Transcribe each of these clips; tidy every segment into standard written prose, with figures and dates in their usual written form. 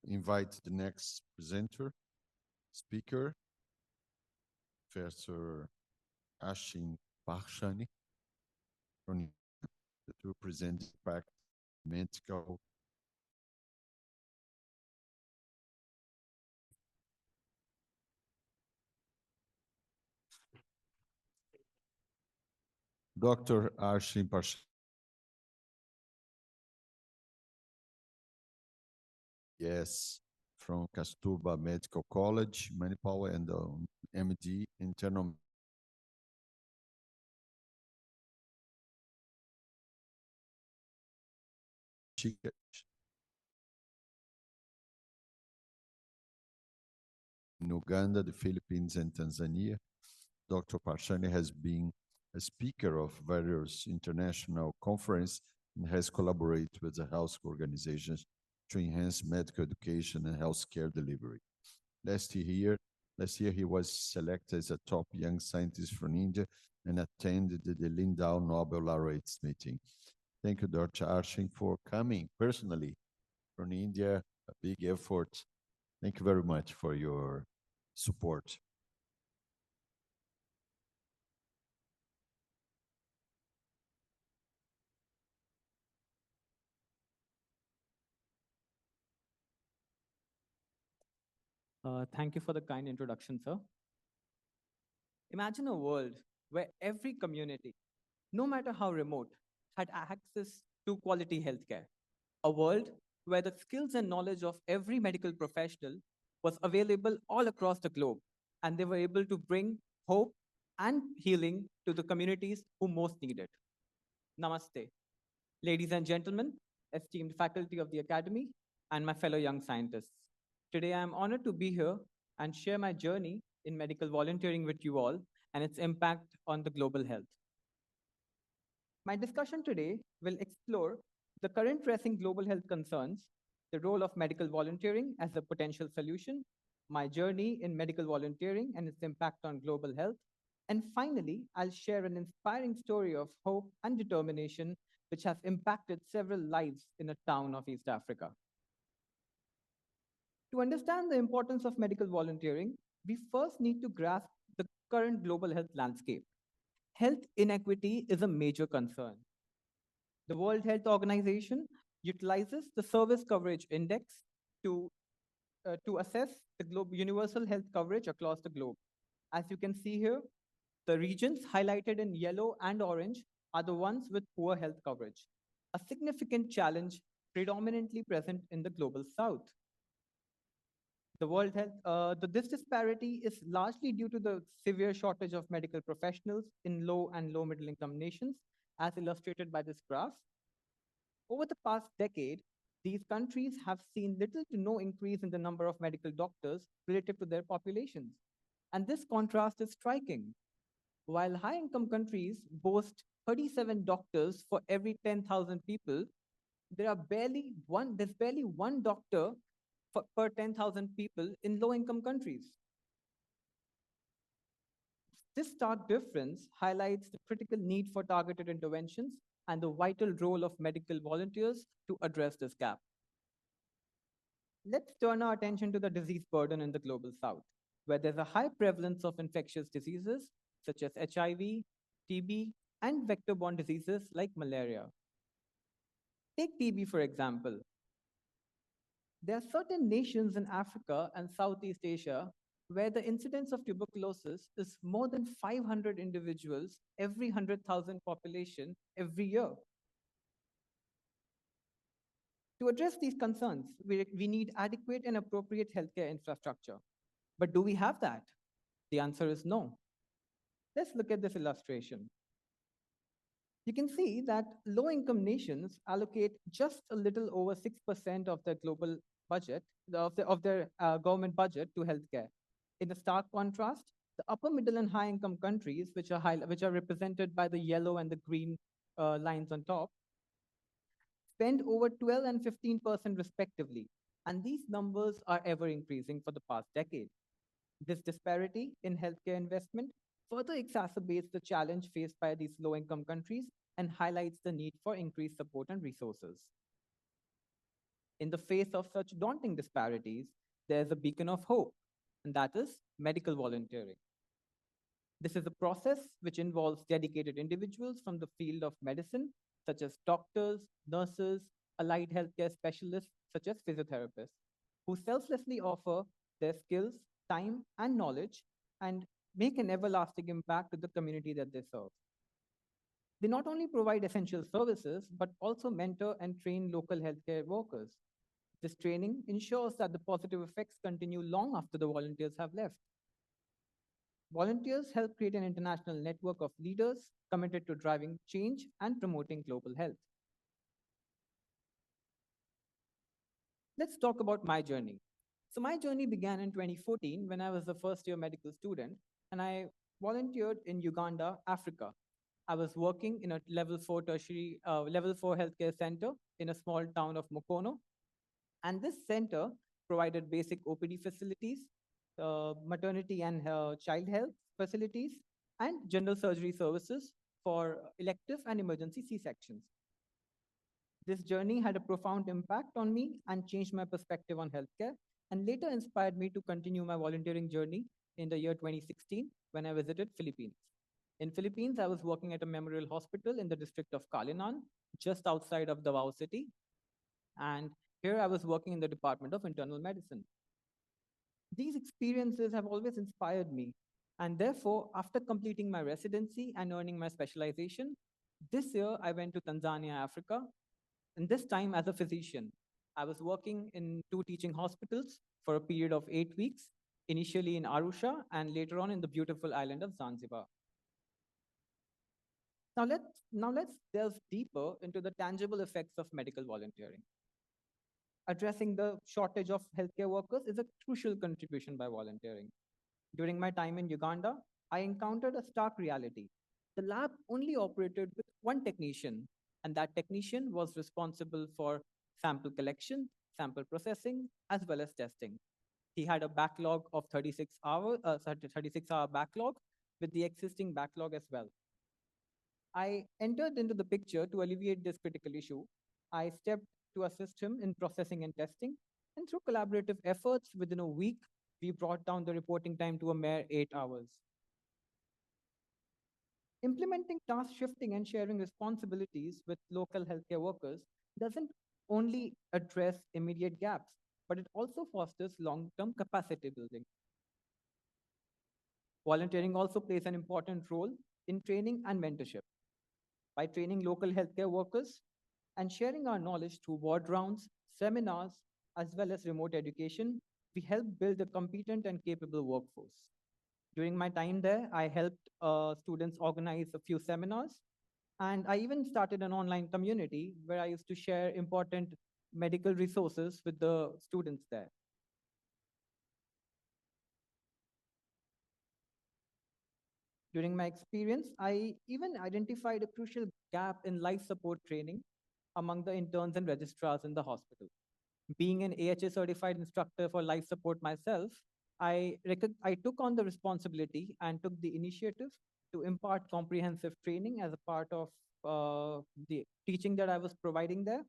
invite the next speaker, Professor Ashwin Parchani, from that will present practice medical. Dr. Ashwin Parchani. Yes, from Kasturba Medical College, Manipal, and MD internal. In Uganda, the Philippines, and Tanzania. Dr. Parchani has been a speaker of various international conferences and has collaborated with the health organizations to enhance medical education and healthcare delivery. Last year, he was selected as a top young scientist from India and attended the Lindau Nobel Laureates meeting. Thank you, Dr. Ashwin, for coming personally from India, a big effort. Thank you very much for your support. Thank you for the kind introduction, sir. Imagine a world where every community, no matter how remote, had access to quality healthcare. A world where the skills and knowledge of every medical professional was available all across the globe, and they were able to bring hope and healing to the communities who most need it. Namaste. Ladies and gentlemen, esteemed faculty of the Academy, and my fellow young scientists. Today I am honored to be here and share my journey in medical volunteering with you all and its impact on the global health. My discussion today will explore the current pressing global health concerns, the role of medical volunteering as a potential solution, my journey in medical volunteering and its impact on global health, and finally, I'll share an inspiring story of hope and determination which has impacted several lives in a town of East Africa. To understand the importance of medical volunteering, we first need to grasp the current global health landscape. Health inequity is a major concern. The World Health Organization utilizes the Service Coverage Index to assess the universal health coverage across the globe. As you can see here, the regions highlighted in yellow and orange are the ones with poor health coverage, a significant challenge predominantly present in the global south. This disparity is largely due to the severe shortage of medical professionals in low and low middle income nations, as illustrated by this graph. Over the past decade, these countries have seen little to no increase in the number of medical doctors relative to their populations. And this contrast is striking. While high-income countries boast 37 doctors for every 10,000 people, there's barely one doctor per 10,000 people in low-income countries. This stark difference highlights the critical need for targeted interventions and the vital role of medical volunteers to address this gap. Let's turn our attention to the disease burden in the global south, where there's a high prevalence of infectious diseases such as HIV, TB, and vector-borne diseases like malaria. Take TB, for example. There are certain nations in Africa and Southeast Asia where the incidence of tuberculosis is more than 500 individuals every 100,000 population every year. To address these concerns, we need adequate and appropriate healthcare infrastructure. But do we have that? The answer is no. Let's look at this illustration. You can see that low-income nations allocate just a little over 6% of their global budget, of their government budget to healthcare. In a stark contrast, the upper middle and high-income countries, which are represented by the yellow and the green lines on top, spend over 12 and 15% respectively. And these numbers are ever increasing for the past decade. This disparity in healthcare investment further exacerbates the challenge faced by these low-income countries and highlights the need for increased support and resources. In the face of such daunting disparities, there's a beacon of hope, and that is medical volunteering. This is a process which involves dedicated individuals from the field of medicine, such as doctors, nurses, allied healthcare specialists, such as physiotherapists, who selflessly offer their skills, time, and knowledge and make an everlasting impact to the community that they serve. They not only provide essential services, but also mentor and train local healthcare workers. This training ensures that the positive effects continue long after the volunteers have left. Volunteers help create an international network of leaders committed to driving change and promoting global health. Let's talk about my journey. So, my journey began in 2014 when I was a first year medical student and I volunteered in Uganda, Africa. I was working in a level 4 healthcare center in a small town of Mukono. And this center provided basic OPD facilities, maternity and child health facilities, and general surgery services for elective and emergency C-sections. This journey had a profound impact on me and changed my perspective on healthcare, and later inspired me to continue my volunteering journey in the year 2016 when I visited Philippines. In Philippines, I was working at a memorial hospital in the district of Kalinan, just outside of Davao City, and here I was working in the Department of Internal Medicine. These experiences have always inspired me, and therefore, after completing my residency and earning my specialization, this year I went to Tanzania, Africa, and this time as a physician. I was working in two teaching hospitals for a period of 8 weeks, initially in Arusha and later on in the beautiful island of Zanzibar. Now let's delve deeper into the tangible effects of medical volunteering. Addressing the shortage of healthcare workers is a crucial contribution by volunteering. During my time in Uganda, I encountered a stark reality. The lab only operated with one technician, and that technician was responsible for sample collection, sample processing, as well as testing. He had a backlog of 36-hour backlog with the existing backlog as well. I entered into the picture to alleviate this critical issue. I stepped to assist him in processing and testing, and through collaborative efforts, within a week, we brought down the reporting time to a mere 8 hours. Implementing task shifting and sharing responsibilities with local healthcare workers doesn't only address immediate gaps, but it also fosters long term capacity building. Volunteering also plays an important role in training and mentorship. By training local healthcare workers and sharing our knowledge through ward rounds, seminars, as well as remote education, we help build a competent and capable workforce. During my time there, I helped students organize a few seminars, and I even started an online community where I used to share important medical resources with the students there. During my experience, I even identified a crucial gap in life support training among the interns and registrars in the hospital. Being an AHA certified instructor for life support myself, I took on the responsibility and took the initiative to impart comprehensive training as a part of the teaching that I was providing there.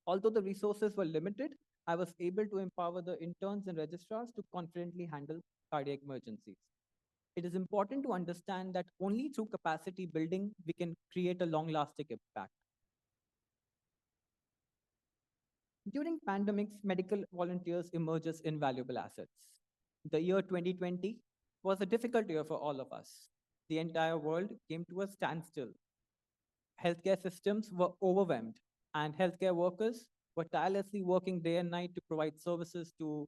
Although the resources were limited, I was able to empower the interns and registrars to confidently handle cardiac emergencies. It is important to understand that only through capacity building we can create a long-lasting impact. During pandemics, medical volunteers emerge as invaluable assets. The year 2020 was a difficult year for all of us. The entire world came to a standstill. Healthcare systems were overwhelmed, and healthcare workers were tirelessly working day and night to provide services to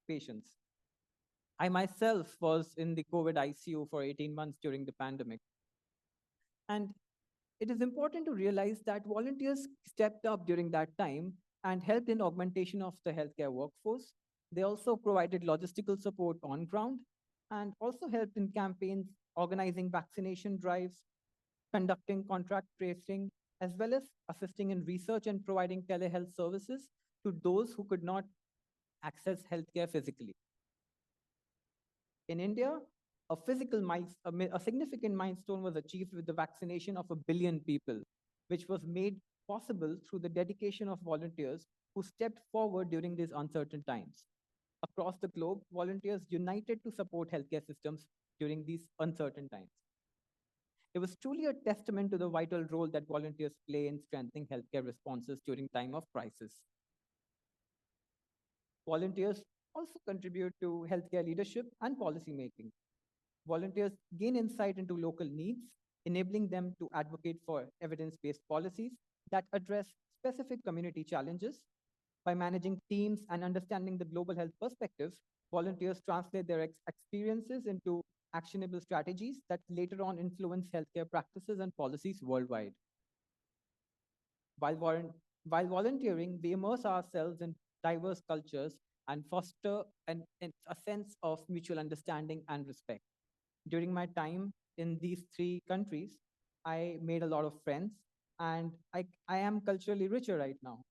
patients. I myself was in the COVID ICU for 18 months during the pandemic. And it is important to realize that volunteers stepped up during that time and helped in augmentation of the healthcare workforce. They also provided logistical support on ground and also helped in campaigns, organizing vaccination drives, conducting contract tracing, as well as assisting in research and providing telehealth services to those who could not access healthcare physically. In India, a significant milestone was achieved with the vaccination of 1 billion people, which was made possible through the dedication of volunteers who stepped forward during these uncertain times. Across the globe, volunteers united to support healthcare systems during these uncertain times. It was truly a testament to the vital role that volunteers play in strengthening healthcare responses during time of crisis. Volunteers also contribute to healthcare leadership and policy making. Volunteers gain insight into local needs, enabling them to advocate for evidence-based policies that address specific community challenges. By managing teams and understanding the global health perspective, volunteers translate their experiences into actionable strategies that later on influence healthcare practices and policies worldwide. While, while volunteering, we immerse ourselves in diverse cultures and foster a sense of mutual understanding and respect. During my time in these three countries, I made a lot of friends, and I am culturally richer right now.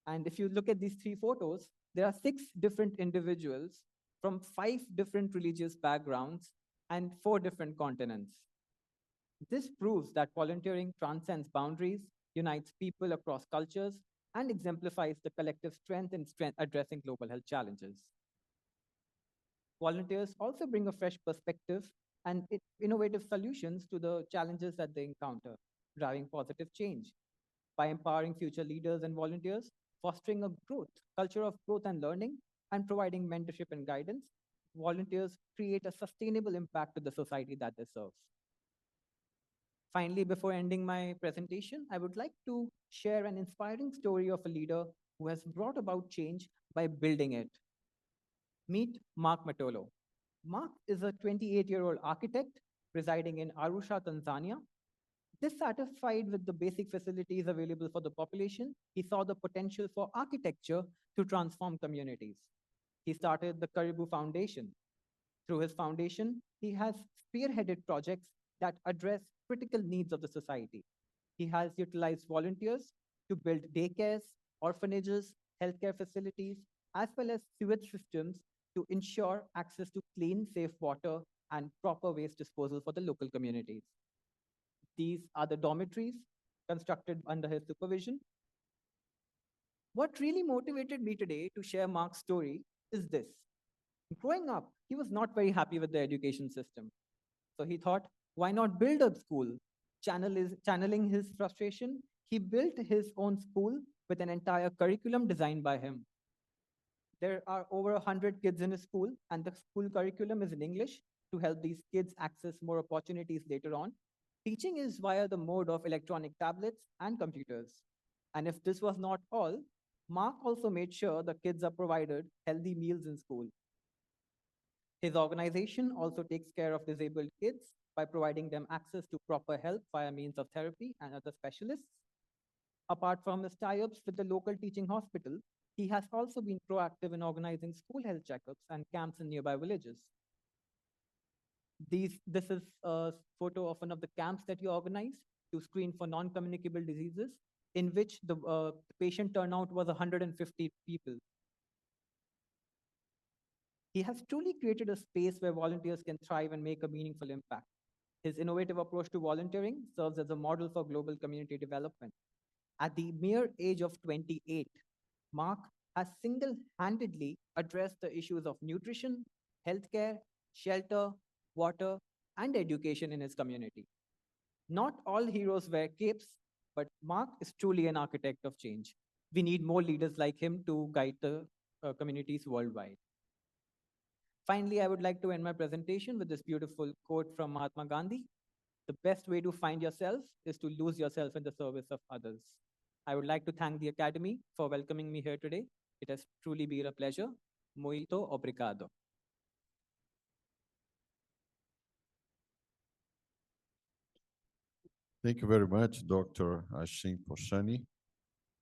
And if you look at these three photos, there are six different individuals from five different religious backgrounds and four different continents. This proves that volunteering transcends boundaries, unites people across cultures, and exemplifies the collective strength in addressing global health challenges. Volunteers also bring a fresh perspective and innovative solutions to the challenges that they encounter, driving positive change. By empowering future leaders and volunteers, fostering a culture of growth and learning, and providing mentorship and guidance, volunteers create a sustainable impact to the society that they serve. Finally, before ending my presentation, I would like to share an inspiring story of a leader who has brought about change by building it. Meet Mark Matolo. Mark is a 28-year-old architect residing in Arusha, Tanzania. Dissatisfied with the basic facilities available for the population, he saw the potential for architecture to transform communities. He started the Caribou Foundation. Through his foundation, he has spearheaded projects that address critical needs of the society. He has utilized volunteers to build daycares, orphanages, healthcare facilities, as well as sewage systems to ensure access to clean, safe water and proper waste disposal for the local communities. These are the dormitories constructed under his supervision. What really motivated me today to share Mark's story is this. Growing up, he was not very happy with the education system. So he thought, why not build a school? Channeling his frustration, he built his own school with an entire curriculum designed by him. There are over 100 kids in his school, and the school curriculum is in English to help these kids access more opportunities later on. Teaching is via the mode of electronic tablets and computers. And if this was not all, Mark also made sure the kids are provided healthy meals in school. His organization also takes care of disabled kids by providing them access to proper help via means of therapy and other specialists. Apart from his tie-ups with the local teaching hospital, he has also been proactive in organizing school health checkups and camps in nearby villages. This is a photo of one of the camps that he organized to screen for non-communicable diseases, in which the patient turnout was 150 people. He has truly created a space where volunteers can thrive and make a meaningful impact. His innovative approach to volunteering serves as a model for global community development. At the mere age of 28, Mark has single-handedly addressed the issues of nutrition, healthcare, shelter, water, and education in his community. Not all heroes wear capes, but Mark is truly an architect of change. We need more leaders like him to guide the communities worldwide. Finally, I would like to end my presentation with this beautiful quote from Mahatma Gandhi. The best way to find yourself is to lose yourself in the service of others. I would like to thank the Academy for welcoming me here today. It has truly been a pleasure. Muito obrigado. Thank you very much, Dr. Ashwin Parchani.